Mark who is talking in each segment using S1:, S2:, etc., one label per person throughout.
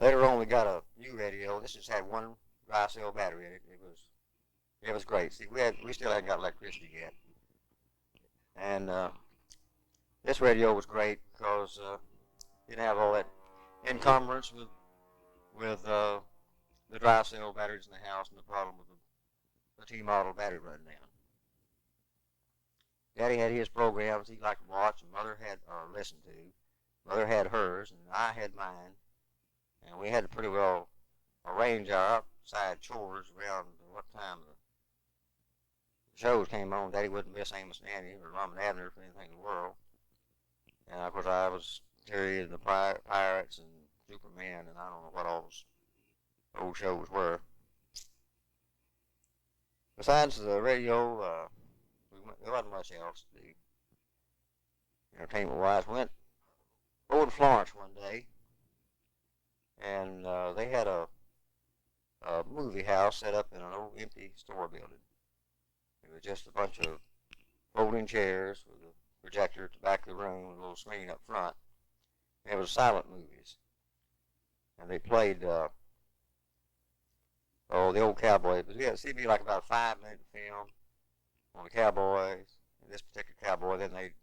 S1: Later on, we got a new radio. This just had one dry cell battery in it. It was great. See, we still hadn't got electricity yet, and this radio was great because it didn't have all that encumbrance with the dry cell batteries in the house and the problem with the T-model battery running down. Daddy had his programs he liked to watch, and Mother had or listen to. Mother had hers, and I had mine, and we had to pretty well arrange our outside chores around what time the shows came on. Daddy wouldn't miss Amos and Andy or Mom and Abner for anything in the world. And of course I was Terry and the Pirates and Superman, and I don't know what all those old shows were. Besides the radio, there wasn't much else to do entertainment-wise. We went over to Florence one day, and they had a movie house set up in an old empty store building. It was just a bunch of folding chairs with a projector at the back of the room with a little screen up front. And it was silent movies. And they played, the old cowboy. But yeah, it'd be like about a 5-minute film on the cowboys, and this particular cowboy. Then they'd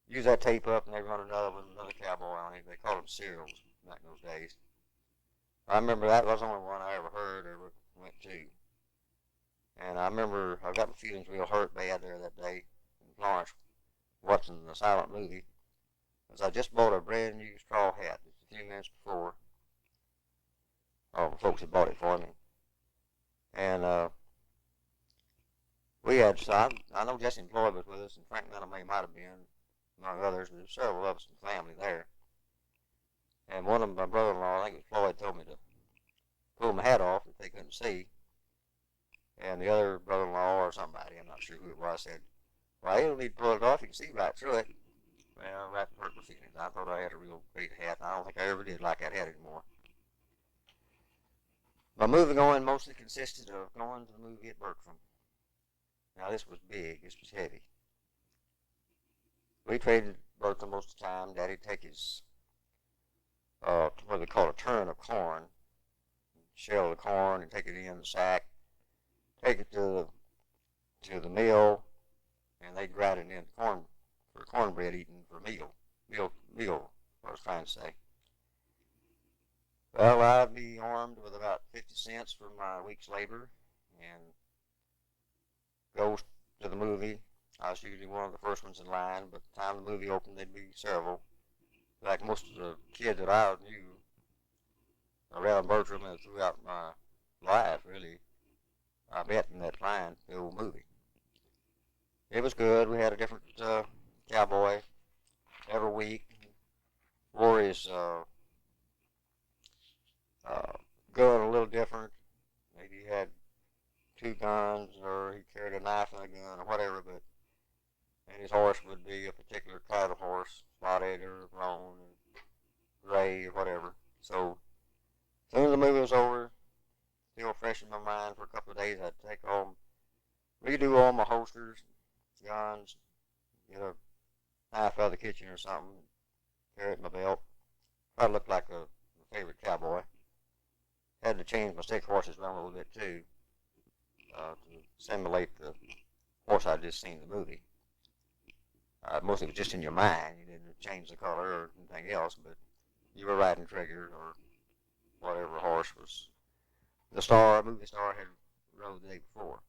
S1: use that tape up and they'd run another cowboy on it. They called them serials back in those days. I remember that was the only one I ever heard or ever went to. And I remember I got my feelings real hurt bad there that day in Florence watching the silent movie. Because I just bought a brand new straw hat just a few minutes before. All the folks had bought it for me. And we had, so I know Jesse and Floyd was with us, and Frank Manamay might have been, among others, but there were several of us in the family there. And one of my brother-in-law, I think it was Floyd, told me to pull my hat off if they couldn't see. And the other brother-in-law or somebody, I'm not sure who it was, said, well, you don't need to pull it off, you can see right through it. Well, that hurt my feelings. I thought I had a real great hat, and I don't think I ever did like that hat anymore. My movie going mostly consisted of going to the movie at Bertram. Now, this was big. This was heavy. We traded Bertram most of the time. Daddy'd take his, what they call a turn of corn, shell the corn and take it in the sack, take it to the mill, and they'd grind it into corn for cornbread eating for meal, what I was trying to say. Well, I'd be armed with about 50 cents for my week's labor and go to the movie. I was usually one of the first ones in line, but by the time the movie opened, there'd be several. Like most of the kids that I knew around Bertram and throughout my life, really, I met in that line, the old movie. It was good. We had a different cowboy every week. Wore his gun a little different. Maybe he had 2 guns, or he carried a knife and a gun, or whatever. But and his horse would be a particular kind of horse, spotted or roan, or gray, or whatever. So as soon as the movie was over, still fresh in my mind for a couple of days, I'd redo all my holsters, guns, get a knife out of the kitchen or something, carry it in my belt. Try to look like my favorite cowboy. Had to change my stick horses around a little bit too, to simulate the horse I'd just seen in the movie. Mostly it was just in your mind. You didn't change the color or anything else, but you were riding Trigger or whatever horse was the movie star had rode the day before.